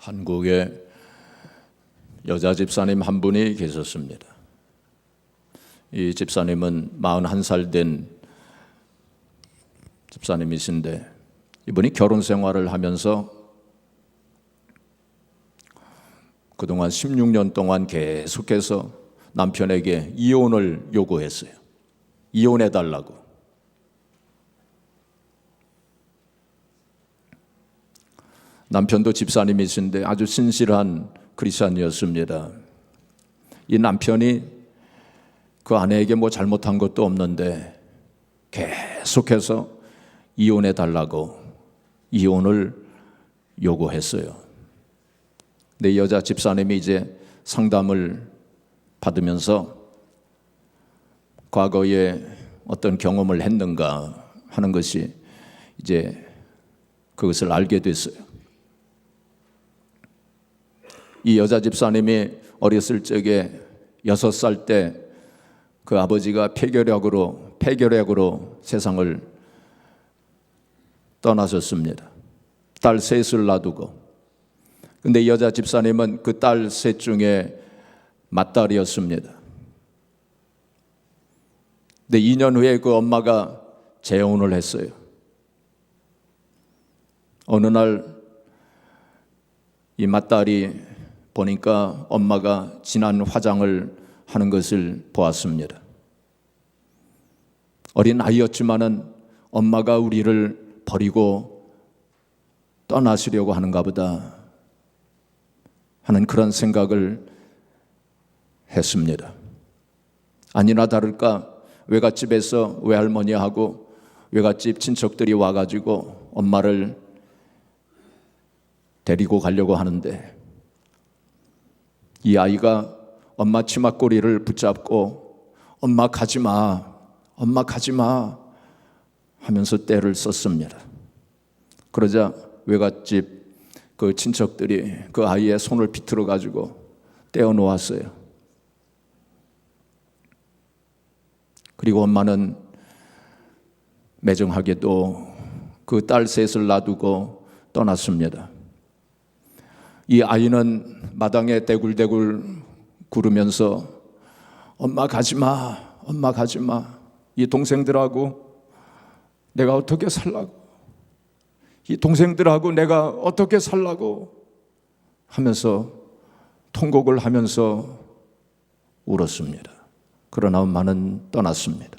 한국에 여자 집사님 한 분이 계셨습니다. 이 집사님은 41살 된 집사님이신데 이분이 결혼 생활을 하면서 그동안 16년 동안 계속해서 남편에게 이혼을 요구했어요. 이혼해달라고. 남편도 집사님이신데 아주 신실한 크리스찬이었습니다. 이 남편이 그 아내에게 뭐 잘못한 것도 없는데 계속해서 이혼해달라고 이혼을 요구했어요. 근데 여자 집사님이 이제 상담을 받으면서 과거에 어떤 경험을 했는가 하는 것이 이제 그것을 알게 됐어요. 이 여자 집사님이 어렸을 적에 6살 때 그 아버지가 폐결핵으로 세상을 떠나셨습니다. 딸 셋을 놔두고. 근데 이 여자 집사님은 그 딸 셋 중에 맏딸이었습니다. 근데 2년 후에 그 엄마가 재혼을 했어요. 어느 날 이 맏딸이 보니까 엄마가 진한 화장을 하는 것을 보았습니다. 어린 아이였지만은 엄마가 우리를 버리고 떠나시려고 하는가 보다 하는 그런 생각을 했습니다. 아니나 다를까 외갓집에서 외할머니하고 외갓집 친척들이 와가지고 엄마를 데리고 가려고 하는데 이 아이가 엄마 치마꼬리를 붙잡고 엄마 가지마, 엄마 가지마 하면서 떼를 썼습니다. 그러자 외갓집 그 친척들이 그 아이의 손을 비틀어 가지고 떼어 놓았어요. 그리고 엄마는 매정하게도 그 딸 셋을 놔두고 떠났습니다. 이 아이는 마당에 대굴대굴 구르면서 엄마 가지마, 엄마 가지마. 이 동생들하고 내가 어떻게 살라고, 이 동생들하고 내가 어떻게 살라고 하면서 통곡을 하면서 울었습니다. 그러나 엄마는 떠났습니다.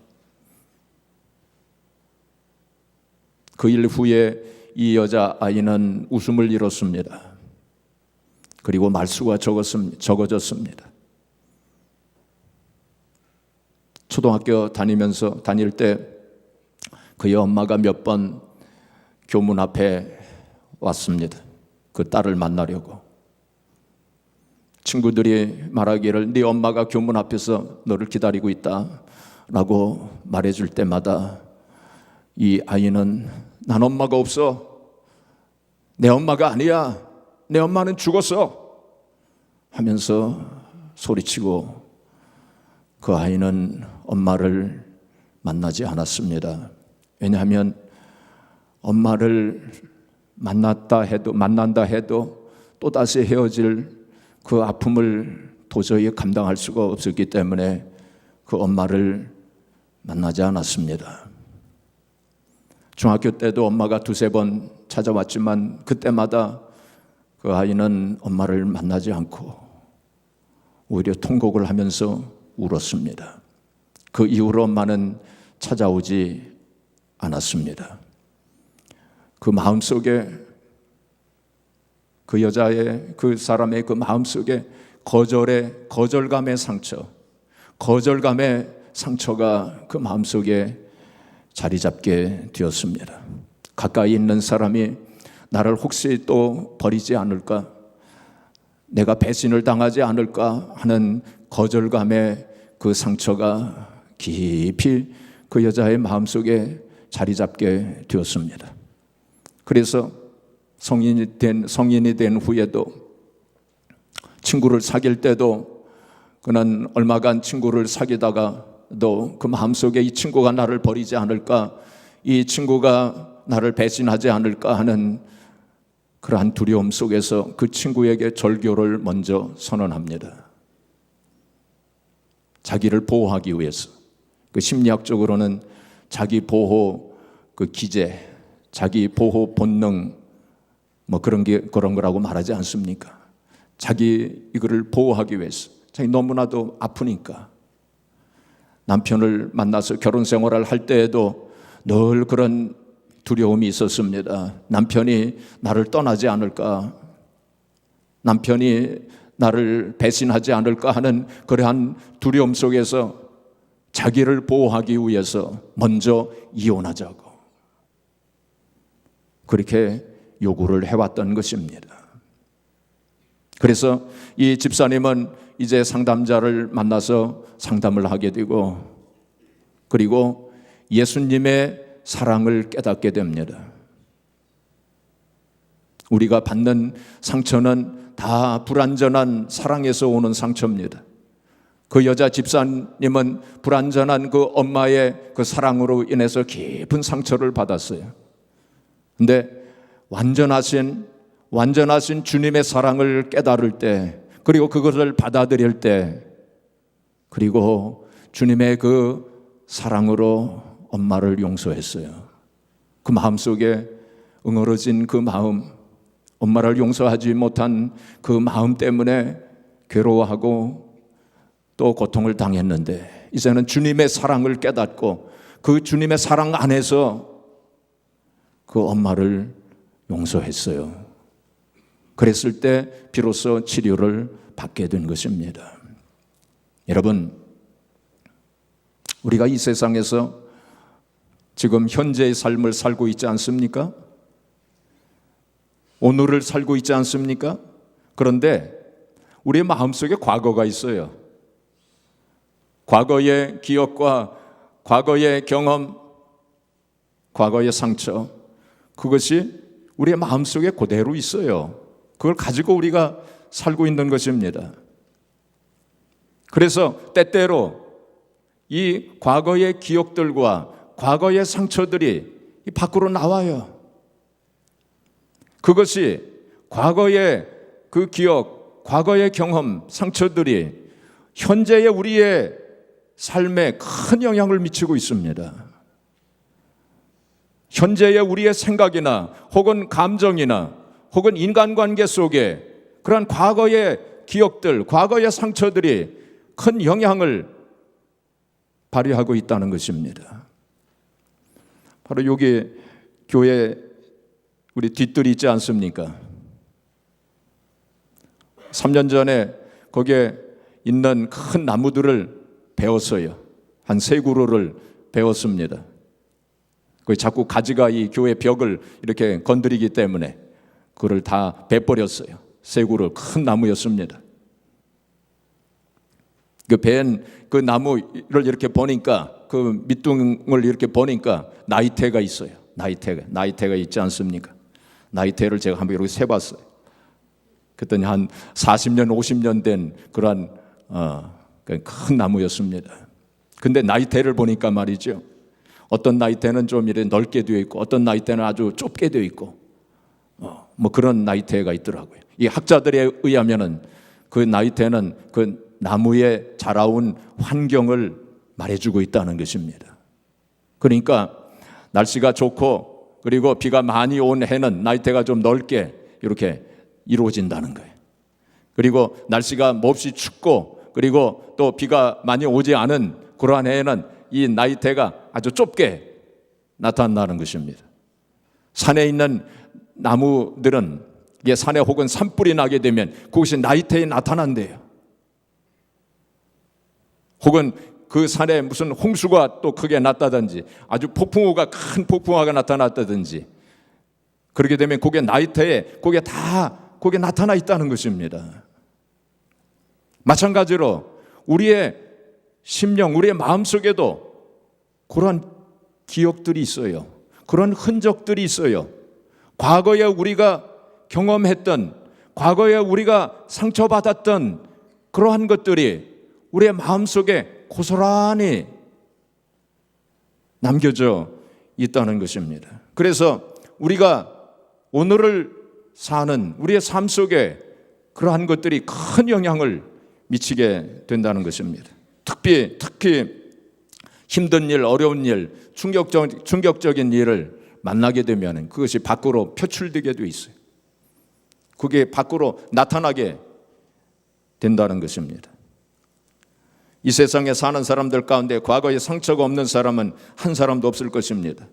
그 일 후에 이 여자아이는 웃음을 잃었습니다. 그리고 말수가 적어졌습니다. 초등학교 다닐 때 그의 엄마가 몇 번 교문 앞에 왔습니다. 그 딸을 만나려고. 친구들이 말하기를 네 엄마가 교문 앞에서 너를 기다리고 있다 라고 말해줄 때마다 이 아이는 난 엄마가 없어, 내 엄마가 아니야, 내 엄마는 죽었어 하면서 소리치고 그 아이는 엄마를 만나지 않았습니다. 왜냐하면 엄마를 만난다 해도 또다시 헤어질 그 아픔을 도저히 감당할 수가 없었기 때문에 그 엄마를 만나지 않았습니다. 중학교 때도 엄마가 2-3번 찾아왔지만 그때마다 그 아이는 엄마를 만나지 않고 오히려 통곡을 하면서 울었습니다. 그 이후로 엄마는 찾아오지 않았습니다. 그 마음속에 그 여자의 그 사람의 그 마음속에 거절감의 상처가 그 마음속에 자리 잡게 되었습니다. 가까이 있는 사람이 나를 혹시 또 버리지 않을까, 내가 배신을 당하지 않을까 하는 거절감의 그 상처가 깊이 그 여자의 마음속에 자리 잡게 되었습니다. 그래서 성인이 된 후에도 친구를 사귈 때도 그는 얼마간 친구를 사귀다가도 그 마음속에 이 친구가 나를 버리지 않을까, 이 친구가 나를 배신하지 않을까 하는 그러한 두려움 속에서 그 친구에게 절교를 먼저 선언합니다. 자기를 보호하기 위해서. 그 심리학적으로는 자기 보호 그 기제, 자기 보호 본능 뭐 그런 거라고 말하지 않습니까? 자기 이거를 보호하기 위해서. 자기 너무나도 아프니까. 남편을 만나서 결혼 생활을 할 때에도 늘 그런 두려움이 있었습니다. 남편이 나를 떠나지 않을까, 남편이 나를 배신하지 않을까 하는 그러한 두려움 속에서 자기를 보호하기 위해서 먼저 이혼하자고 그렇게 요구를 해왔던 것입니다. 그래서 이 집사님은 이제 상담자를 만나서 상담을 하게 되고, 그리고 예수님의 사랑을 깨닫게 됩니다. 우리가 받는 상처는 다 불완전한 사랑에서 오는 상처입니다. 그 여자 집사님은 불완전한 그 엄마의 그 사랑으로 인해서 깊은 상처를 받았어요. 근데 완전하신 주님의 사랑을 깨달을 때, 그리고 그것을 받아들일 때, 그리고 주님의 그 사랑으로 엄마를 용서했어요. 그 마음속에 응어러진 그 마음, 엄마를 용서하지 못한 그 마음 때문에 괴로워하고 또 고통을 당했는데, 이제는 주님의 사랑을 깨닫고 그 주님의 사랑 안에서 그 엄마를 용서했어요. 그랬을 때 비로소 치료를 받게 된 것입니다. 여러분, 우리가 이 세상에서 지금 현재의 삶을 살고 있지 않습니까? 오늘을 살고 있지 않습니까? 그런데 우리의 마음속에 과거가 있어요. 과거의 기억과 과거의 경험, 과거의 상처, 그것이 우리의 마음속에 그대로 있어요. 그걸 가지고 우리가 살고 있는 것입니다. 그래서 때때로 이 과거의 기억들과 과거의 상처들이 밖으로 나와요. 그것이 과거의 그 기억, 과거의 경험, 상처들이 현재의 우리의 삶에 큰 영향을 미치고 있습니다. 현재의 우리의 생각이나 혹은 감정이나 혹은 인간관계 속에 그러한 과거의 기억들, 과거의 상처들이 큰 영향을 발휘하고 있다는 것입니다. 바로 여기 교회 우리 뒷뜰이 있지 않습니까? 3년 전에 거기에 있는 큰 나무들을 베었어요. 한 3그루를 베었습니다. 자꾸 가지가 이 교회 벽을 이렇게 건드리기 때문에 그걸 다 베버렸어요. 3그루 큰 나무였습니다. 그 벤 그 나무를 이렇게 보니까, 그 밑둥을 이렇게 보니까 나이테가 있어요. 나이테가 있지 않습니까? 나이테를 제가 한번 이렇게 세봤어요. 그랬더니 한 40년, 50년 된 그러한 큰 나무였습니다. 근데 나이테를 보니까 말이죠, 어떤 나이테는 좀 이렇게 넓게 되어 있고, 어떤 나이테는 아주 좁게 되어 있고, 뭐 그런 나이테가 있더라고요. 이 학자들에 의하면은 그 나이테는 그 나무에 자라온 환경을 말해주고 있다는 것입니다. 그러니까 날씨가 좋고 그리고 비가 많이 온 해는 나이테가 좀 넓게 이렇게 이루어진다는 거예요. 그리고 날씨가 몹시 춥고 그리고 또 비가 많이 오지 않은 그러한 해에는 이 나이테가 아주 좁게 나타난다는 것입니다. 산에 있는 나무들은 이게 산에 혹은 산불이 나게 되면 그것이 나이테에 나타난대요. 혹은 그 산에 무슨 홍수가 또 크게 났다든지, 아주 큰 폭풍우가 나타났다든지, 그렇게 되면 그게 나이테에 거기에 나타나 있다는 것입니다. 마찬가지로 우리의 심령, 우리의 마음속에도 그런 기억들이 있어요. 그런 흔적들이 있어요. 과거에 우리가 경험했던, 과거에 우리가 상처받았던 그러한 것들이 우리의 마음속에 고스란히 남겨져 있다는 것입니다. 그래서 우리가 오늘을 사는 우리의 삶 속에 그러한 것들이 큰 영향을 미치게 된다는 것입니다. 특히 힘든 일, 어려운 일, 충격적인 일을 만나게 되면 그것이 밖으로 표출되게 돼 있어요. 그게 밖으로 나타나게 된다는 것입니다. 이 세상에 사는 사람들 가운데 과거에 상처가 없는 사람은 한 사람도 없을 것입니다.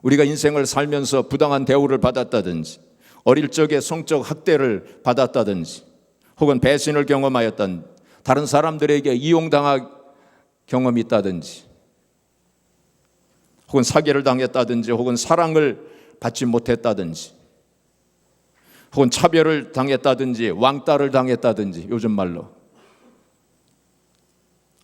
우리가 인생을 살면서 부당한 대우를 받았다든지, 어릴 적에 성적 학대를 받았다든지, 혹은 배신을 경험하였던, 다른 사람들에게 이용당할 경험이 있다든지, 혹은 사기를 당했다든지, 혹은 사랑을 받지 못했다든지, 혹은 차별을 당했다든지, 왕따를 당했다든지, 요즘 말로,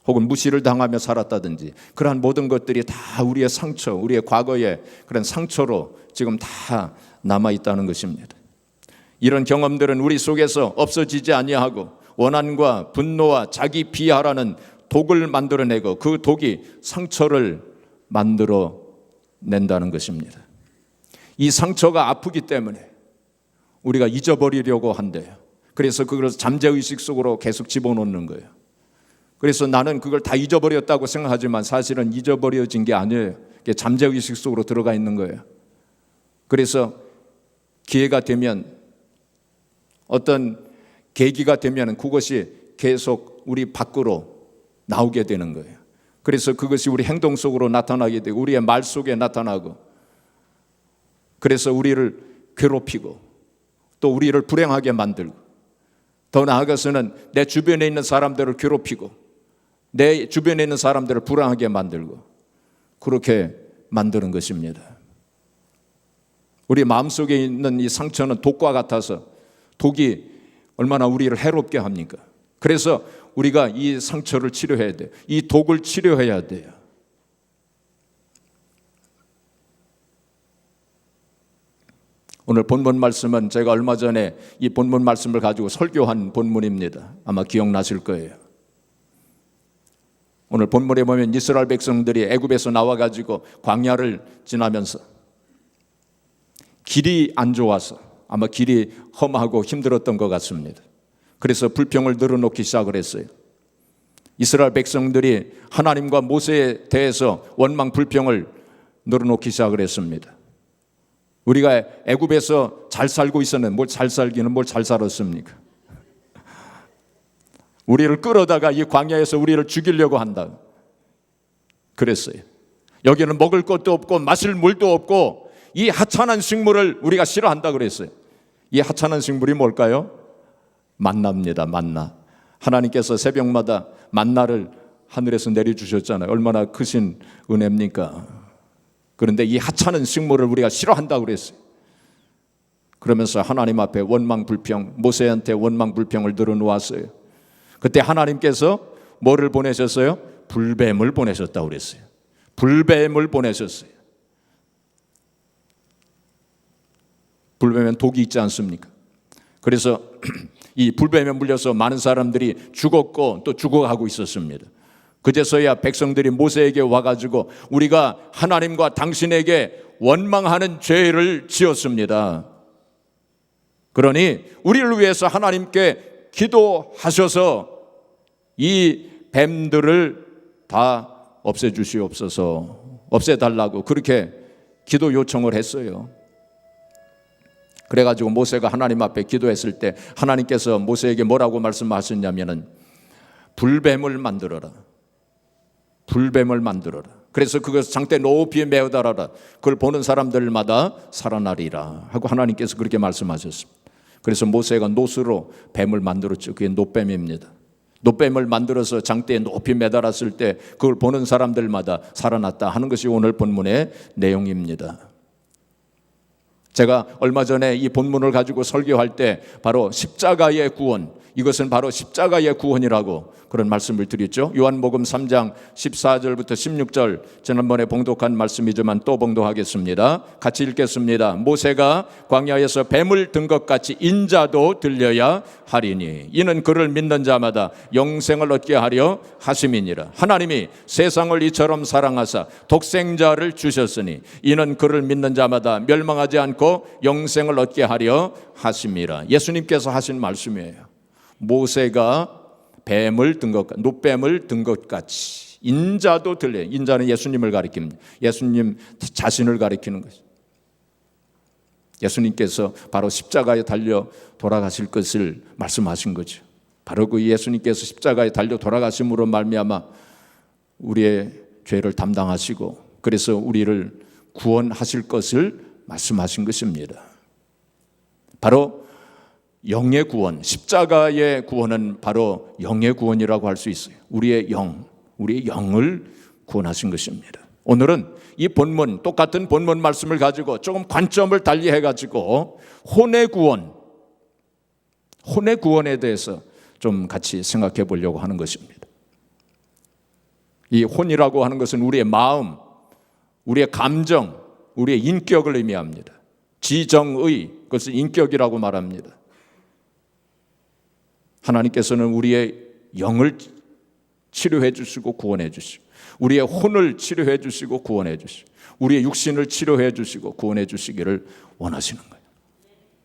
혹은 무시를 당하며 살았다든지, 그러한 모든 것들이 다 우리의 상처, 우리의 과거의 그런 상처로 지금 다 남아있다는 것입니다. 이런 경험들은 우리 속에서 없어지지 아니하고 원한과 분노와 자기 비하라는 독을 만들어내고 그 독이 상처를 만들어낸다는 것입니다. 이 상처가 아프기 때문에 우리가 잊어버리려고 한대요. 그래서 그걸 잠재의식 속으로 계속 집어넣는 거예요. 그래서 나는 그걸 다 잊어버렸다고 생각하지만 사실은 잊어버려진 게 아니에요. 그게 잠재의식 속으로 들어가 있는 거예요. 그래서 기회가 되면, 어떤 계기가 되면 그것이 계속 우리 밖으로 나오게 되는 거예요. 그래서 그것이 우리 행동 속으로 나타나게 되고 우리의 말 속에 나타나고, 그래서 우리를 괴롭히고 또 우리를 불행하게 만들고, 더 나아가서는 내 주변에 있는 사람들을 괴롭히고 내 주변에 있는 사람들을 불안하게 만들고 그렇게 만드는 것입니다. 우리 마음속에 있는 이 상처는 독과 같아서 독이 얼마나 우리를 해롭게 합니까? 그래서 우리가 이 상처를 치료해야 돼요. 이 독을 치료해야 돼요. 오늘 본문 말씀은 제가 얼마 전에 이 본문 말씀을 가지고 설교한 본문입니다. 아마 기억나실 거예요. 오늘 본문에 보면 이스라엘 백성들이 애굽에서 나와가지고 광야를 지나면서 길이 안 좋아서 아마 길이 험하고 힘들었던 것 같습니다. 그래서 불평을 늘어놓기 시작을 했어요. 이스라엘 백성들이 하나님과 모세에 대해서 원망 불평을 늘어놓기 시작을 했습니다. 우리가 애굽에서 잘 살고 있었는데 뭘 잘 살기는 뭘 잘 살았습니까? 우리를 끌어다가 이 광야에서 우리를 죽이려고 한다 그랬어요. 여기는 먹을 것도 없고 마실 물도 없고 이 하찮은 식물을 우리가 싫어한다 그랬어요. 이 하찮은 식물이 뭘까요? 만나입니다. 만나. 하나님께서 새벽마다 만나를 하늘에서 내려주셨잖아요. 얼마나 크신 은혜입니까? 그런데 이 하찮은 식물을 우리가 싫어한다 그랬어요. 그러면서 하나님 앞에 원망 불평, 모세한테 원망 불평을 늘어놓았어요. 그때 하나님께서 뭐를 보내셨어요? 불뱀을 보내셨다고 그랬어요. 불뱀을 보내셨어요. 불뱀엔 독이 있지 않습니까? 그래서 이 불뱀에 물려서 많은 사람들이 죽었고 또 죽어가고 있었습니다. 그제서야 백성들이 모세에게 와가지고 우리가 하나님과 당신에게 원망하는 죄를 지었습니다. 그러니 우리를 위해서 하나님께 기도하셔서 이 뱀들을 다 없애주시옵소서, 없애달라고 그렇게 기도 요청을 했어요. 그래가지고 모세가 하나님 앞에 기도했을 때 하나님께서 모세에게 뭐라고 말씀하셨냐면은 불뱀을 만들어라. 불뱀을 만들어라. 그래서 그것을 장대 높이 메어달아라. 그걸 보는 사람들마다 살아나리라 하고 하나님께서 그렇게 말씀하셨습니다. 그래서 모세가 놋으로 뱀을 만들었죠. 그게 놋뱀입니다. 놋뱀을 만들어서 장대에 높이 매달았을 때 그걸 보는 사람들마다 살아났다 하는 것이 오늘 본문의 내용입니다. 제가 얼마 전에 이 본문을 가지고 설교할 때 바로 십자가의 구원, 이것은 바로 십자가의 구원이라고 그런 말씀을 드렸죠. 요한복음 3장 14절부터 16절 지난번에 봉독한 말씀이지만 또 봉독하겠습니다. 같이 읽겠습니다. 모세가 광야에서 뱀을 든 것 같이 인자도 들려야 하리니 이는 그를 믿는 자마다 영생을 얻게 하려 하심이니라. 하나님이 세상을 이처럼 사랑하사 독생자를 주셨으니 이는 그를 믿는 자마다 멸망하지 않고 않고 영생을 얻게 하려 하심이라. 예수님께서 하신 말씀이에요. 모세가 뱀을 든 것, 노뱀을 든 것 같이 인자도 들려요. 인자는 예수님을 가리킵니다. 예수님 자신을 가리키는 것이죠. 예수님께서 바로 십자가에 달려 돌아가실 것을 말씀하신 거죠. 바로 그 예수님께서 십자가에 달려 돌아가심으로 말미암아 우리의 죄를 담당하시고 그래서 우리를 구원하실 것을 말씀하신 것입니다. 바로 영의 구원, 십자가의 구원은 바로 영의 구원이라고 할 수 있어요. 우리의 영을 구원하신 것입니다. 오늘은 이 본문, 똑같은 본문 말씀을 가지고 조금 관점을 달리 해가지고 혼의 구원에 대해서 좀 같이 생각해 보려고 하는 것입니다. 이 혼이라고 하는 것은 우리의 마음, 우리의 감정, 우리의 인격을 의미합니다. 지정의, 그것을 인격이라고 말합니다. 하나님께서는 우리의 영을 치료해 주시고 구원해 주시고 우리의 혼을 치료해 주시고 구원해 주시고 우리의 육신을 치료해 주시고 구원해 주시기를 원하시는 거예요.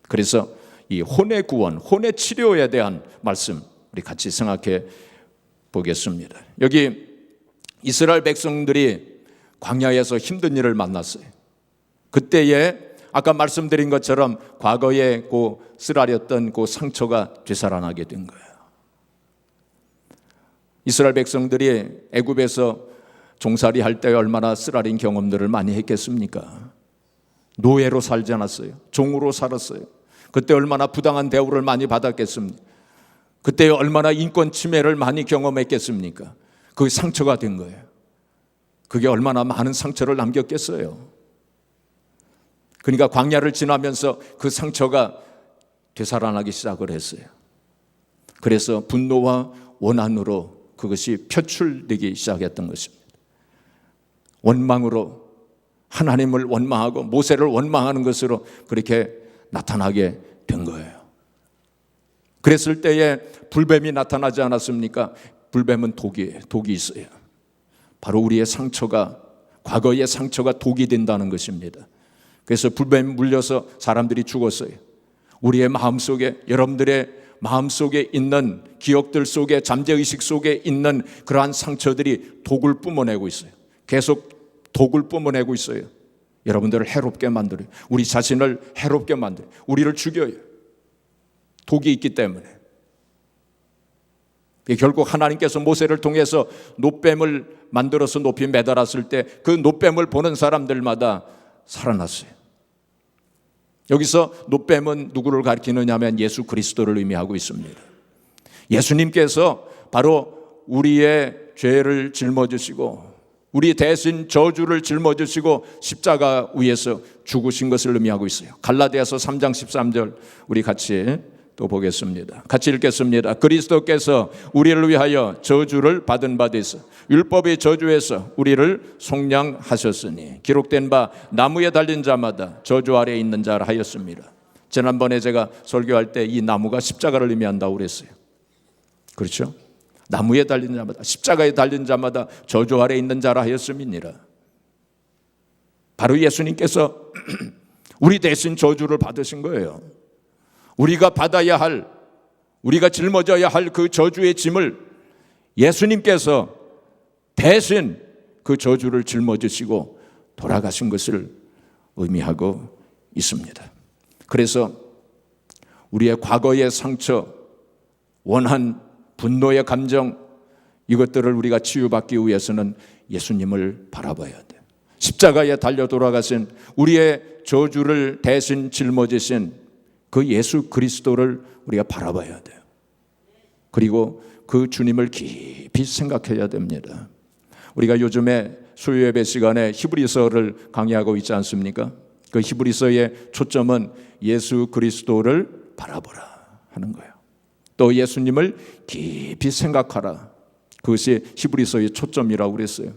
그래서 이 혼의 구원, 혼의 치료에 대한 말씀 우리 같이 생각해 보겠습니다. 여기 이스라엘 백성들이 광야에서 힘든 일을 만났어요. 그때에 아까 말씀드린 것처럼 과거에 그 쓰라렸던 그 상처가 되살아나게 된 거예요. 이스라엘 백성들이 애굽에서 종살이 할 때 얼마나 쓰라린 경험들을 많이 했겠습니까? 노예로 살지 않았어요. 종으로 살았어요. 그때 얼마나 부당한 대우를 많이 받았겠습니까? 그때 얼마나 인권 침해를 많이 경험했겠습니까? 그 상처가 된 거예요. 그게 얼마나 많은 상처를 남겼겠어요. 그러니까 광야를 지나면서 그 상처가 되살아나기 시작을 했어요. 그래서 분노와 원한으로 그것이 표출되기 시작했던 것입니다. 원망으로 하나님을 원망하고 모세를 원망하는 것으로 그렇게 나타나게 된 거예요. 그랬을 때에 불뱀이 나타나지 않았습니까? 불뱀은 독이 있어요. 바로 우리의 상처가, 과거의 상처가 독이 된다는 것입니다. 그래서 불뱀 물려서 사람들이 죽었어요. 우리의 마음속에, 여러분들의 마음속에 있는 기억들 속에, 잠재의식 속에 있는 그러한 상처들이 독을 뿜어내고 있어요. 계속 독을 뿜어내고 있어요. 여러분들을 해롭게 만들어요. 우리 자신을 해롭게 만들어요. 우리를 죽여요. 독이 있기 때문에. 결국 하나님께서 모세를 통해서 노뱀을 만들어서 높이 매달았을 때 그 노뱀을 보는 사람들마다 살아났어요. 여기서 노뱀은 누구를 가리키느냐 하면 예수 그리스도를 의미하고 있습니다. 예수님께서 바로 우리의 죄를 짊어지시고 우리 대신 저주를 짊어지시고 십자가 위에서 죽으신 것을 의미하고 있어요. 갈라디아서 3장 13절 우리 같이 또 보겠습니다. 같이 읽겠습니다. 그리스도께서 우리를 위하여 저주를 받은 바 되사 율법의 저주에서 우리를 속량하셨으니 기록된 바 나무에 달린 자마다 저주 아래에 있는 자라 하였습니다. 지난번에 제가 설교할 때 이 나무가 십자가를 의미한다고 그랬어요. 그렇죠? 나무에 달린 자마다, 십자가에 달린 자마다 저주 아래에 있는 자라 하였음이니라. 바로 예수님께서 우리 대신 저주를 받으신 거예요. 우리가 받아야 할, 우리가 짊어져야 할 그 저주의 짐을 예수님께서 대신 그 저주를 짊어지시고 돌아가신 것을 의미하고 있습니다. 그래서 우리의 과거의 상처, 원한, 분노의 감정, 이것들을 우리가 치유받기 위해서는 예수님을 바라봐야 돼요. 십자가에 달려 돌아가신 우리의 저주를 대신 짊어지신 그 예수 그리스도를 우리가 바라봐야 돼요. 그리고 그 주님을 깊이 생각해야 됩니다. 우리가 요즘에 수요예배 시간에 히브리서를 강의하고 있지 않습니까? 그 히브리서의 초점은 예수 그리스도를 바라보라 하는 거예요. 또 예수님을 깊이 생각하라. 그것이 히브리서의 초점이라고 그랬어요.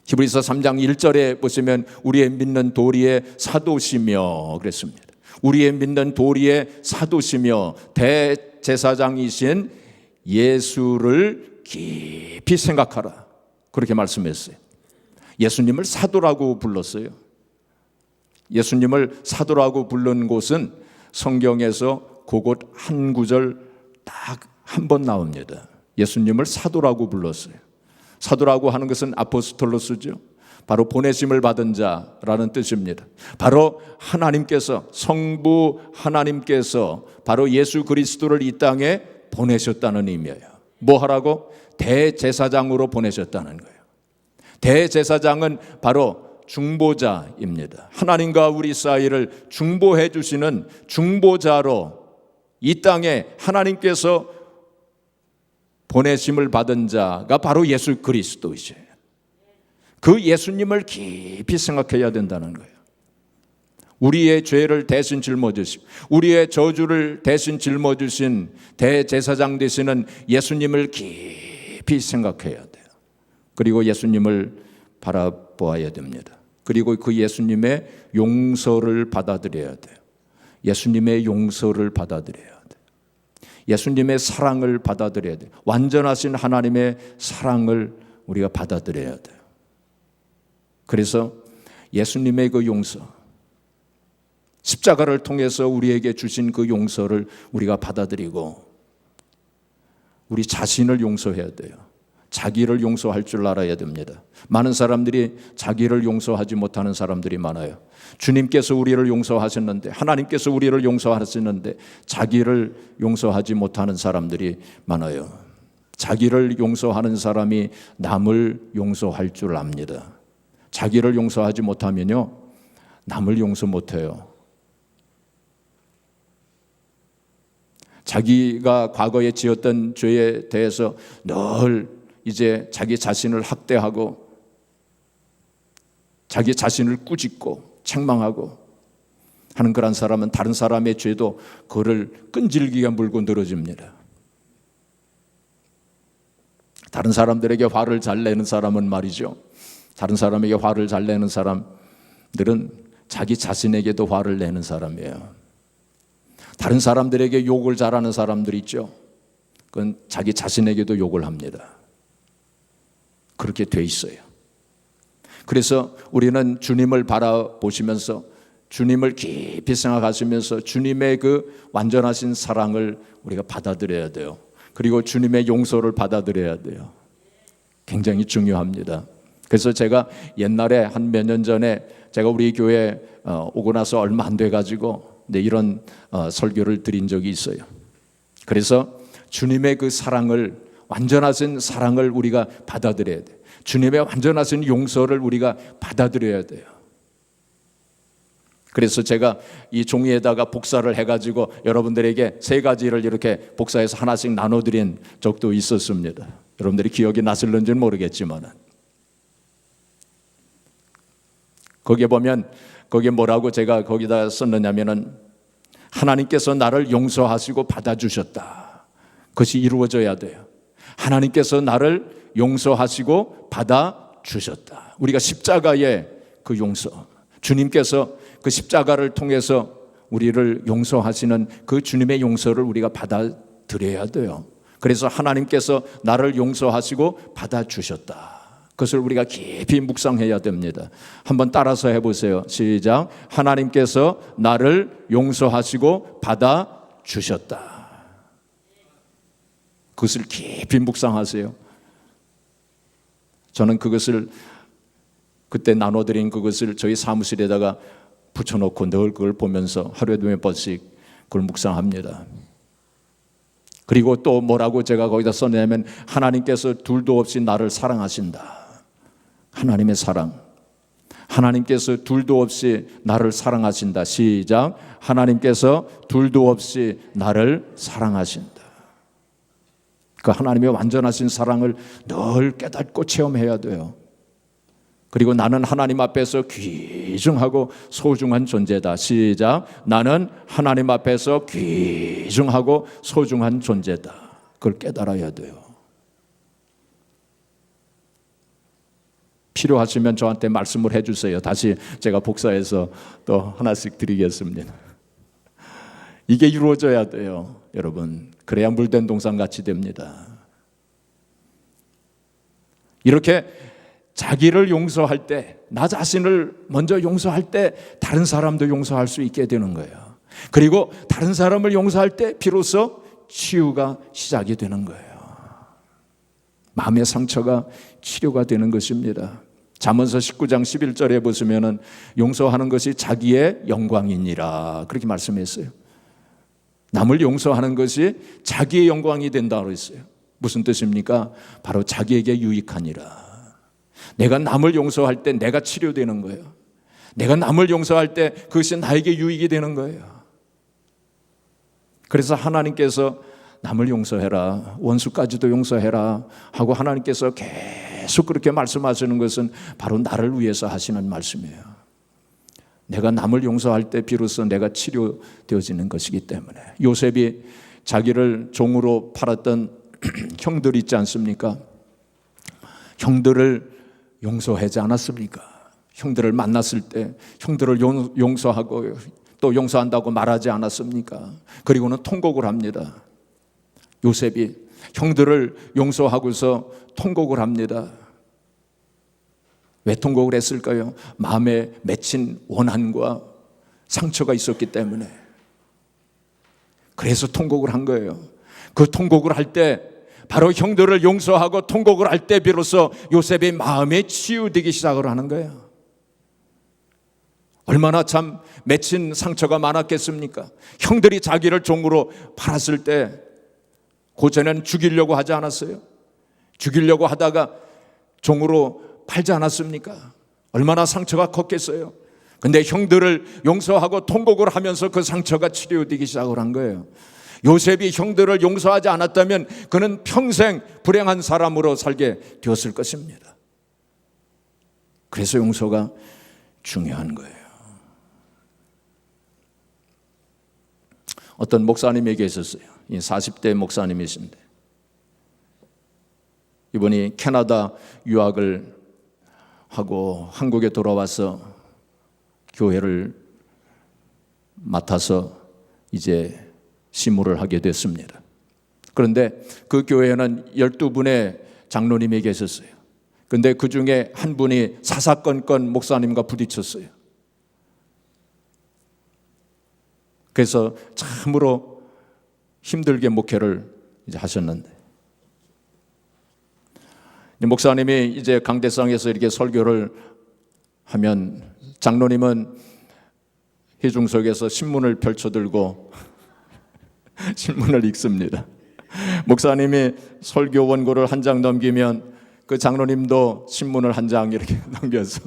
히브리서 3장 1절에 보시면 우리의 믿는 도리의 사도시며 그랬습니다. 우리의 믿는 도리의 사도시며 대제사장이신 예수를 깊이 생각하라. 그렇게 말씀했어요. 예수님을 사도라고 불렀어요. 예수님을 사도라고 부른 곳은 성경에서 그곳 한 구절 딱 한 번 나옵니다. 예수님을 사도라고 불렀어요. 사도라고 하는 것은 아포스톨로스죠. 바로 보내심을 받은 자라는 뜻입니다. 바로 하나님께서, 성부 하나님께서 바로 예수 그리스도를 이 땅에 보내셨다는 의미예요. 뭐 하라고? 대제사장으로 보내셨다는 거예요. 대제사장은 바로 중보자입니다. 하나님과 우리 사이를 중보해 주시는 중보자로 이 땅에 하나님께서 보내심을 받은 자가 바로 예수 그리스도이세요. 그 예수님을 깊이 생각해야 된다는 거예요. 우리의 죄를 대신 짊어지시고 우리의 저주를 대신 짊어지신 대제사장 되시는 예수님을 깊이 생각해야 돼요. 그리고 예수님을 바라보아야 됩니다. 그리고 그 예수님의 용서를 받아들여야 돼요. 예수님의 용서를 받아들여야 돼요. 예수님의 사랑을 받아들여야 돼요. 완전하신 하나님의 사랑을 우리가 받아들여야 돼요. 그래서 예수님의 그 용서, 십자가를 통해서 우리에게 주신 그 용서를 우리가 받아들이고 우리 자신을 용서해야 돼요. 자기를 용서할 줄 알아야 됩니다. 많은 사람들이 자기를 용서하지 못하는 사람들이 많아요. 주님께서 우리를 용서하셨는데, 하나님께서 우리를 용서하셨는데 자기를 용서하지 못하는 사람들이 많아요. 자기를 용서하는 사람이 남을 용서할 줄 압니다. 자기를 용서하지 못하면요, 남을 용서 못해요. 자기가 과거에 지었던 죄에 대해서 늘 이제 자기 자신을 학대하고 자기 자신을 꾸짖고 책망하고 하는 그런 사람은 다른 사람의 죄도 그를 끈질기게 물고 늘어집니다. 다른 사람들에게 화를 잘 내는 사람은 말이죠, 다른 사람에게 화를 잘 내는 사람들은 자기 자신에게도 화를 내는 사람이에요. 다른 사람들에게 욕을 잘하는 사람들 있죠, 그건 자기 자신에게도 욕을 합니다. 그렇게 돼 있어요. 그래서 우리는 주님을 바라보시면서 주님을 깊이 생각하시면서 주님의 그 완전하신 사랑을 우리가 받아들여야 돼요. 그리고 주님의 용서를 받아들여야 돼요. 굉장히 중요합니다. 그래서 제가 옛날에 한 몇 년 전에 제가 우리 교회 오고 나서 얼마 안 돼가지고 이런 설교를 드린 적이 있어요. 그래서 주님의 그 사랑을, 완전하신 사랑을 우리가 받아들여야 돼요. 주님의 완전하신 용서를 우리가 받아들여야 돼요. 그래서 제가 이 종이에다가 복사를 해가지고 여러분들에게 세 가지를 이렇게 복사해서 하나씩 나눠드린 적도 있었습니다. 여러분들이 기억이 나실는지는 모르겠지만 거기에 보면 거기에 뭐라고 제가 거기다 썼느냐면은 하나님께서 나를 용서하시고 받아주셨다. 그것이 이루어져야 돼요. 하나님께서 나를 용서하시고 받아주셨다. 우리가 십자가의 그 용서, 주님께서 그 십자가를 통해서 우리를 용서하시는 그 주님의 용서를 우리가 받아들여야 돼요. 그래서 하나님께서 나를 용서하시고 받아주셨다. 그것을 우리가 깊이 묵상해야 됩니다. 한번 따라서 해보세요. 시작. 하나님께서 나를 용서하시고 받아주셨다. 그것을 깊이 묵상하세요. 저는 그것을 그때 나눠드린 그것을 저희 사무실에다가 붙여놓고 늘 그걸 보면서 하루에 몇 번씩 그걸 묵상합니다. 그리고 또 뭐라고 제가 거기다 써내면 하나님께서 둘도 없이 나를 사랑하신다. 하나님의 사랑. 하나님께서 둘도 없이 나를 사랑하신다. 시작. 하나님께서 둘도 없이 나를 사랑하신다. 그 하나님의 완전하신 사랑을 늘 깨닫고 체험해야 돼요. 그리고 나는 하나님 앞에서 귀중하고 소중한 존재다. 시작. 나는 하나님 앞에서 귀중하고 소중한 존재다. 그걸 깨달아야 돼요. 필요하시면 저한테 말씀을 해주세요. 다시 제가 복사해서 또 하나씩 드리겠습니다. 이게 이루어져야 돼요, 여러분. 그래야 물된 동산같이 됩니다. 이렇게 자기를 용서할 때 나 자신을 먼저 용서할 때 다른 사람도 용서할 수 있게 되는 거예요. 그리고 다른 사람을 용서할 때 비로소 치유가 시작이 되는 거예요. 마음의 상처가 치료가 되는 것입니다. 잠언서 19장 11절에 보시면은 용서하는 것이 자기의 영광이니라 그렇게 말씀했어요. 남을 용서하는 것이 자기의 영광이 된다고 했어요. 무슨 뜻입니까? 바로 자기에게 유익하니라. 내가 남을 용서할 때 내가 치료되는 거예요. 내가 남을 용서할 때 그것이 나에게 유익이 되는 거예요. 그래서 하나님께서 남을 용서해라, 원수까지도 용서해라 하고 하나님께서 계속 그렇게 말씀하시는 것은 바로 나를 위해서 하시는 말씀이에요. 내가 남을 용서할 때 비로소 내가 치료되어지는 것이기 때문에. 요셉이 자기를 종으로 팔았던 형들 있지 않습니까? 형들을 용서하지 않았습니까? 형들을 만났을 때 형들을 용서하고 또 용서한다고 말하지 않았습니까? 그리고는 통곡을 합니다. 요셉이 형들을 용서하고서 통곡을 합니다. 왜 통곡을 했을까요? 마음에 맺힌 원한과 상처가 있었기 때문에. 그래서 통곡을 한 거예요. 그 통곡을 할 때 바로 형들을 용서하고 통곡을 할 때 비로소 요셉의 마음이 치유되기 시작을 하는 거예요. 얼마나 참 맺힌 상처가 많았겠습니까? 형들이 자기를 종으로 팔았을 때 고전에는 죽이려고 하지 않았어요? 죽이려고 하다가 종으로 팔지 않았습니까? 얼마나 상처가 컸겠어요? 근데 형들을 용서하고 통곡을 하면서 그 상처가 치료되기 시작을 한 거예요. 요셉이 형들을 용서하지 않았다면 그는 평생 불행한 사람으로 살게 되었을 것입니다. 그래서 용서가 중요한 거예요. 어떤 목사님에게 있었어요. 40대 목사님이신데 이분이 캐나다 유학을 하고 한국에 돌아와서 교회를 맡아서 이제 시무를 하게 됐습니다. 그런데 그 교회에는 12분의 장로님이 계셨어요. 그런데 그 중에 한 분이 사사건건 목사님과 부딪혔어요. 그래서 참으로 힘들게 목회를 이제 하셨는데 목사님이 이제 강대상에서 이렇게 설교를 하면 장로님은 회중석에서 신문을 펼쳐들고 신문을 읽습니다. 목사님이 설교 원고를 한 장 넘기면 그 장로님도 신문을 한 장 이렇게 넘겨서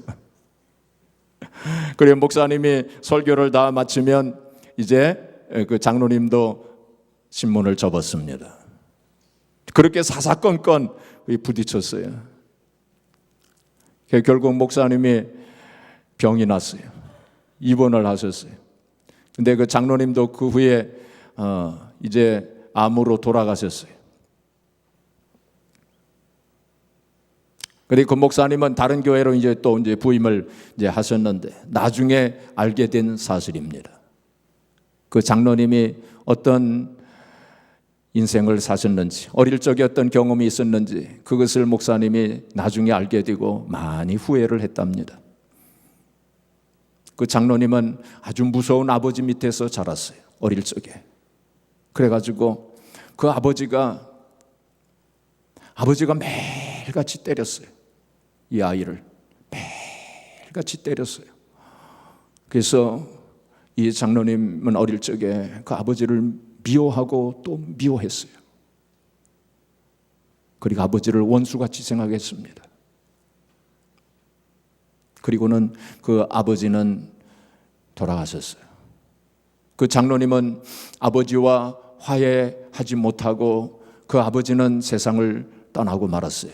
그리고 목사님이 설교를 다 마치면 이제 그 장로님도 신문을 접었습니다. 그렇게 사사건건 부딪혔어요. 결국 목사님이 병이 났어요. 입원을 하셨어요. 근데 그 장로님도 그 후에 이제 암으로 돌아가셨어요. 그리고 그 목사님은 다른 교회로 이제 또 이제 부임을 이제 하셨는데 나중에 알게 된 사실입니다. 그 장로님이 어떤 인생을 사셨는지, 어릴 적에 어떤 경험이 있었는지 그것을 목사님이 나중에 알게 되고 많이 후회를 했답니다. 그 장로님은 아주 무서운 아버지 밑에서 자랐어요. 어릴 적에. 그래가지고 그 아버지가 매일같이 때렸어요. 이 아이를 매일같이 때렸어요. 그래서 이 장로님은 어릴 적에 그 아버지를 미워하고 또 미워했어요. 그리고 아버지를 원수같이 생각했습니다. 그리고는 그 아버지는 돌아가셨어요. 그 장로님은 아버지와 화해하지 못하고 그 아버지는 세상을 떠나고 말았어요.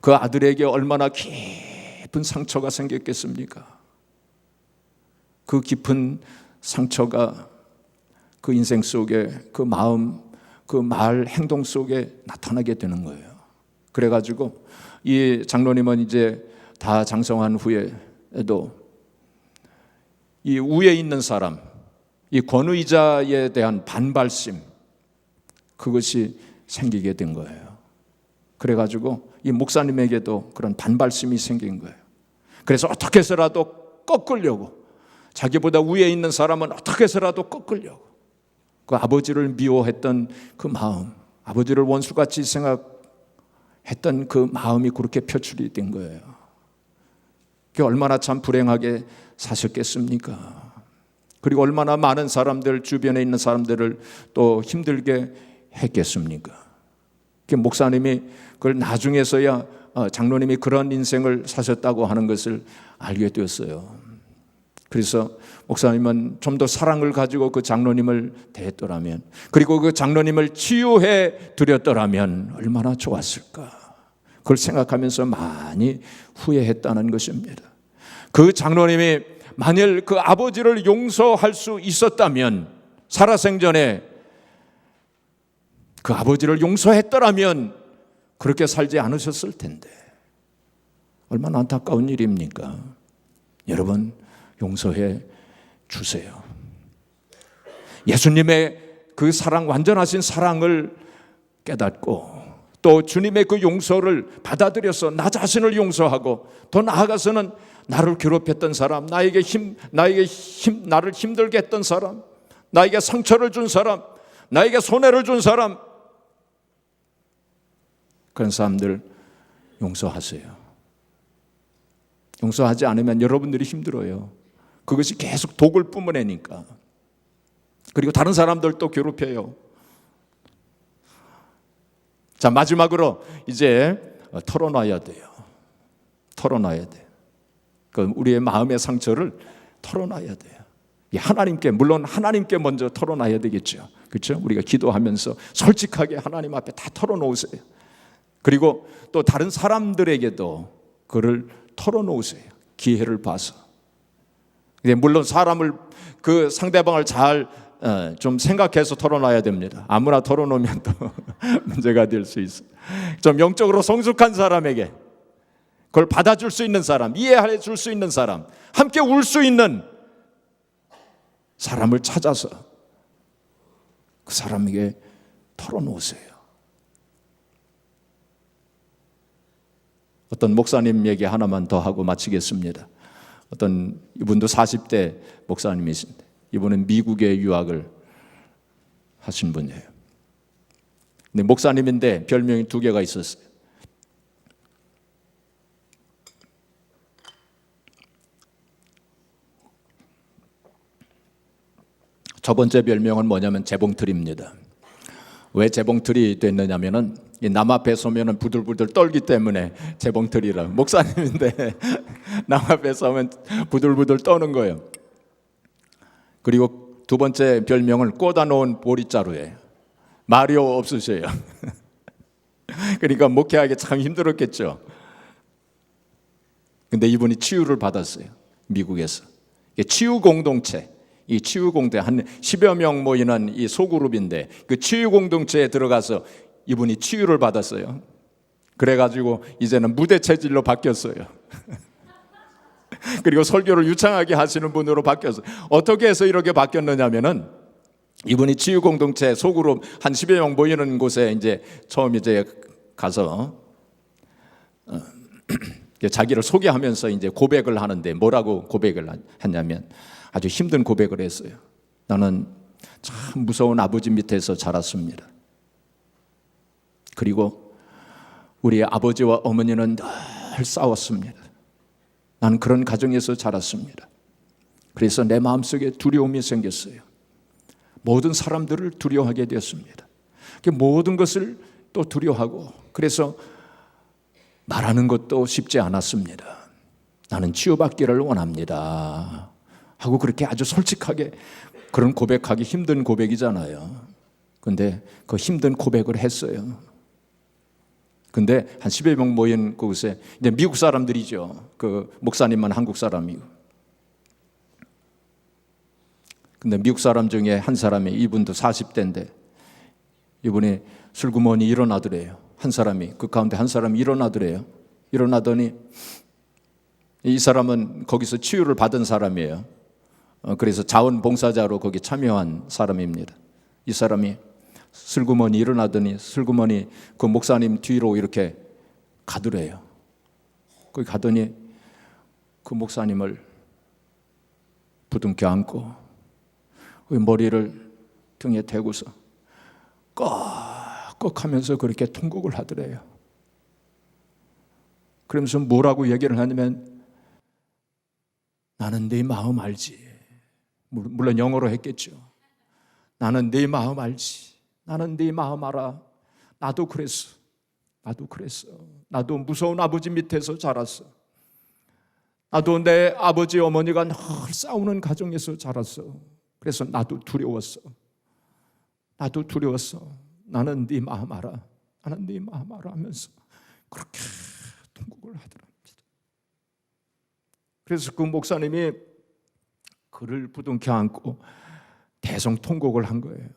그 아들에게 얼마나 깊은 상처가 생겼겠습니까? 그 깊은 상처가 그 인생 속에 그 마음, 그 말, 행동 속에 나타나게 되는 거예요. 그래가지고 이 장로님은 이제 다 장성한 후에도 이 위에 있는 사람, 이 권위자에 대한 반발심, 그것이 생기게 된 거예요. 그래가지고 이 목사님에게도 그런 반발심이 생긴 거예요. 그래서 어떻게 해서라도 꺾으려고, 자기보다 위에 있는 사람은 어떻게 해서라도 꺾으려고, 그 아버지를 미워했던 그 마음, 아버지를 원수같이 생각했던 그 마음이 그렇게 표출이 된 거예요. 그게 얼마나 참 불행하게 사셨겠습니까? 그리고 얼마나 많은 사람들, 주변에 있는 사람들을 또 힘들게 했겠습니까? 목사님이 그걸 나중에서야 장로님이 그런 인생을 사셨다고 하는 것을 알게 되었어요. 그래서 목사님은 좀 더 사랑을 가지고 그 장로님을 대했더라면, 그리고 그 장로님을 치유해 드렸더라면 얼마나 좋았을까. 그걸 생각하면서 많이 후회했다는 것입니다. 그 장로님이 만일 그 아버지를 용서할 수 있었다면, 살아생전에 그 아버지를 용서했더라면 그렇게 살지 않으셨을 텐데, 얼마나 안타까운 일입니까? 여러분, 용서해 주세요. 예수님의 그 사랑, 완전하신 사랑을 깨닫고 또 주님의 그 용서를 받아들여서 나 자신을 용서하고, 더 나아가서는 나를 괴롭혔던 사람, 나를 힘들게 했던 사람, 나에게 상처를 준 사람, 나에게 손해를 준 사람, 그런 사람들 용서하세요. 용서하지 않으면 여러분들이 힘들어요. 그것이 계속 독을 뿜어내니까. 그리고 다른 사람들도 괴롭혀요. 자, 마지막으로 이제 털어놔야 돼요. 털어놔야 돼요. 우리의 마음의 상처를 털어놔야 돼요. 하나님께, 물론 하나님께 먼저 털어놔야 되겠죠. 그렇죠? 우리가 기도하면서 솔직하게 하나님 앞에 다 털어놓으세요. 그리고 또 다른 사람들에게도 그를 털어놓으세요. 기회를 봐서. 물론 사람을, 그 상대방을 잘 좀 생각해서 털어놔야 됩니다. 아무나 털어놓으면 또 문제가 될 수 있어요. 좀 영적으로 성숙한 사람에게, 그걸 받아줄 수 있는 사람, 이해해 줄 수 있는 사람, 함께 울 수 있는 사람을 찾아서 그 사람에게 털어놓으세요. 어떤 목사님 얘기 하나만 더 하고 마치겠습니다. 어떤 이분도 40대 목사님이신데, 이분은 미국에 유학을 하신 분이에요. 근데 목사님인데 별명이 2개가 있었어요. 첫 번째 별명은 뭐냐면 재봉틀입니다. 왜 재봉틀이 됐느냐면은 남 앞에 서면은 부들부들 떨기 때문에 재봉틀이라. 목사님인데 남 앞에 서면 부들부들 떠는 거예요. 그리고 두 번째 별명을 꽂아놓은 보리자루예요. 말이 없으셔요. 그러니까 목회하기 참 힘들었겠죠. 근데 이분이 치유를 받았어요. 미국에서. 치유 공동체. 이 치유 공동체 한 10여 명 모이는 이 소그룹인데, 그 치유 공동체에 들어가서 이분이 치유를 받았어요. 그래가지고 이제는 무대 체질로 바뀌었어요. 그리고 설교를 유창하게 하시는 분으로 바뀌었어요. 어떻게 해서 이렇게 바뀌었느냐면은, 이분이 치유 공동체 소그룹 한 10여 명 모이는 곳에 이제 처음 이제 가서 자기를 소개하면서 이제 고백을 하는데, 뭐라고 고백을 했냐면 아주 힘든 고백을 했어요. 나는 참 무서운 아버지 밑에서 자랐습니다. 그리고 우리 아버지와 어머니는 늘 싸웠습니다. 나는 그런 가정에서 자랐습니다. 그래서 내 마음속에 두려움이 생겼어요. 모든 사람들을 두려워하게 되었습니다. 모든 것을 또 두려워하고, 그래서 말하는 것도 쉽지 않았습니다. 나는 치유받기를 원합니다 하고 그렇게 아주 솔직하게, 그런 고백하기 힘든 고백이잖아요. 근데 그 힘든 고백을 했어요. 근데 한 10여 명 모인 그곳에 이제 미국 사람들이죠. 그 목사님만 한국 사람이고. 근데 미국 사람 중에 한 사람이, 이분도 40대인데 이분이 슬그머니 일어나더래요. 한 사람이, 그 가운데 한 사람이 일어나더래요. 일어나더니 이 사람은 거기서 치유를 받은 사람이에요. 그래서 자원봉사자로 거기 참여한 사람입니다. 이 사람이 슬그머니 일어나더니 슬그머니 그 목사님 뒤로 이렇게 가더래요. 거기 가더니 그 목사님을 부둥켜 안고 그 머리를 등에 대고서 꺽꺽 하면서 그렇게 통곡을 하더래요. 그러면서 뭐라고 얘기를 하냐면, 나는 네 마음 알지. 물론 영어로 했겠죠. 나는 네 마음 알지. 나는 네 마음 알아. 나도 그랬어. 나도 무서운 아버지 밑에서 자랐어. 나도 내 아버지 어머니가 늘 싸우는 가정에서 자랐어. 그래서 나도 두려웠어. 나는 네 마음 알아. 하면서 그렇게 통곡을 하더랍니다. 그래서 그 목사님이 그를 부둥켜 안고 대성통곡을 한 거예요.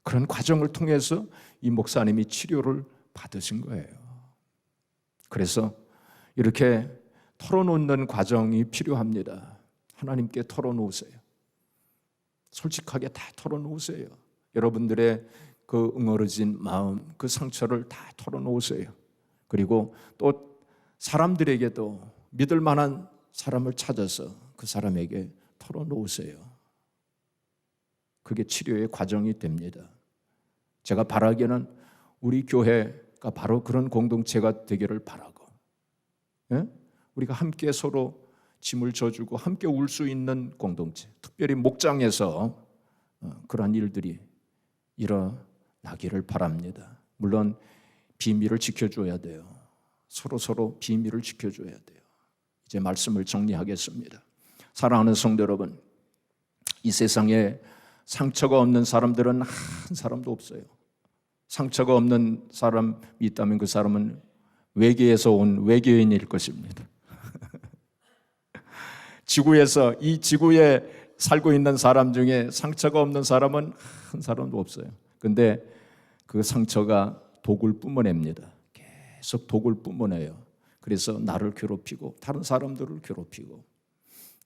그런 과정을 통해서 이 목사님이 치료를 받으신 거예요. 그래서 이렇게 털어놓는 과정이 필요합니다. 하나님께 털어놓으세요. 솔직하게 다 털어놓으세요. 여러분들의 그 응어러진 마음, 그 상처를 다 털어놓으세요. 그리고 또 사람들에게도 믿을 만한 사람을 찾아서 그 사람에게 털어놓으세요. 그게 치료의 과정이 됩니다. 제가 바라기에는 우리 교회가 바로 그런 공동체가 되기를 바라고, 우리가 함께 서로 짐을 져주고 함께 울 수 있는 공동체, 특별히 목장에서 그러한 일들이 일어나기를 바랍니다. 물론 비밀을 지켜줘야 돼요. 서로 비밀을 지켜줘야 돼요. 이제 말씀을 정리하겠습니다. 사랑하는 성도 여러분, 이 세상에 상처가 없는 사람들은 한 사람도 없어요. 상처가 없는 사람이 있다면 그 사람은 외계에서 온 외계인일 것입니다. 이 지구에 살고 있는 사람 중에 상처가 없는 사람은 한 사람도 없어요. 근데 그 상처가 독을 뿜어냅니다. 계속 독을 뿜어내요. 그래서 나를 괴롭히고 다른 사람들을 괴롭히고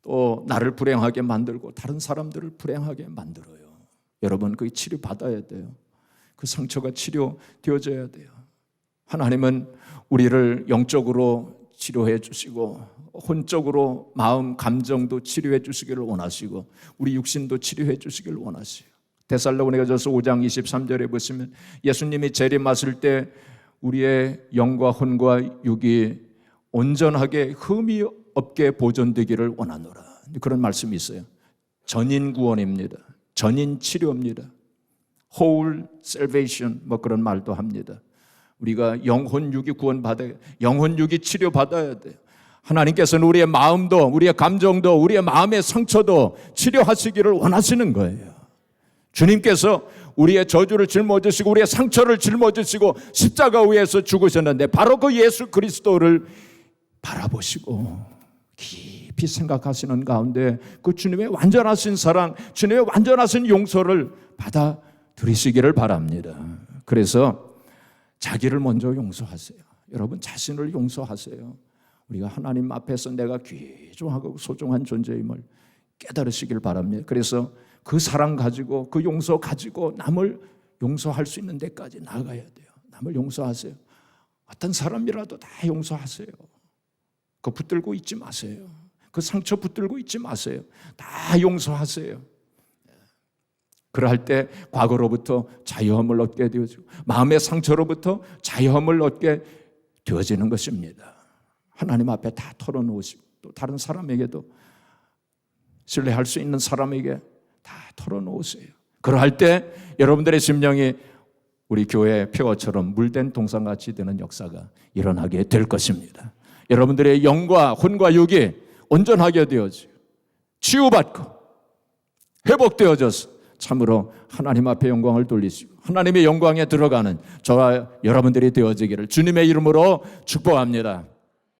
또 나를 불행하게 만들고 다른 사람들을 불행하게 만들어요. 여러분, 그 치료 받아야 돼요. 그 상처가 치료되어져야 돼요. 하나님은 우리를 영적으로 치료해 주시고 혼적으로 마음, 감정도 치료해 주시기를 원하시고 우리 육신도 치료해 주시기를 원하시요. 데살로니가전서 5장 23절에 보시면 예수님이 재림하실 때 우리의 영과 혼과 육이 온전하게 흠이 없게 보존되기를 원하노라. 그런 말씀이 있어요. 전인 구원입니다. 전인 치료입니다. whole salvation 그런 말도 합니다. 우리가 영혼 육이 구원받아야, 영혼 육이 치료받아야 돼요. 하나님께서는 우리의 마음도, 우리의 감정도, 우리의 마음의 상처도 치료하시기를 원하시는 거예요. 주님께서 우리의 저주를 짊어지시고 우리의 상처를 짊어지시고 십자가 위에서 죽으셨는데 바로 그 예수 그리스도를 바라보시고 깊이 생각하시는 가운데 그 주님의 완전하신 사랑, 주님의 완전하신 용서를 받아들이시기를 바랍니다. 그래서 자기를 먼저 용서하세요. 여러분, 자신을 용서하세요. 우리가 하나님 앞에서 내가 귀중하고 소중한 존재임을 깨달으시길 바랍니다. 그래서 그 사랑 가지고 그 용서 가지고 남을 용서할 수 있는 데까지 나아가야 돼요. 남을 용서하세요. 어떤 사람이라도 다 용서하세요. 그거 붙들고 있지 마세요. 그 상처 붙들고 있지 마세요. 다 용서하세요. 그럴 때 과거로부터 자유함을 얻게 되어지고 마음의 상처로부터 자유함을 얻게 되어지는 것입니다. 하나님 앞에 다 털어놓으시고 또 다른 사람에게도 신뢰할 수 있는 사람에게 다 털어놓으세요. 그럴 때 여러분들의 심령이 우리 교회의 표어처럼 물된 동상같이 되는 역사가 일어나게 될 것입니다. 여러분들의 영과 혼과 육이 온전하게 되어지고 치유받고 회복되어져서 참으로 하나님 앞에 영광을 돌리시고 하나님의 영광에 들어가는 저와 여러분들이 되어지기를 주님의 이름으로 축복합니다.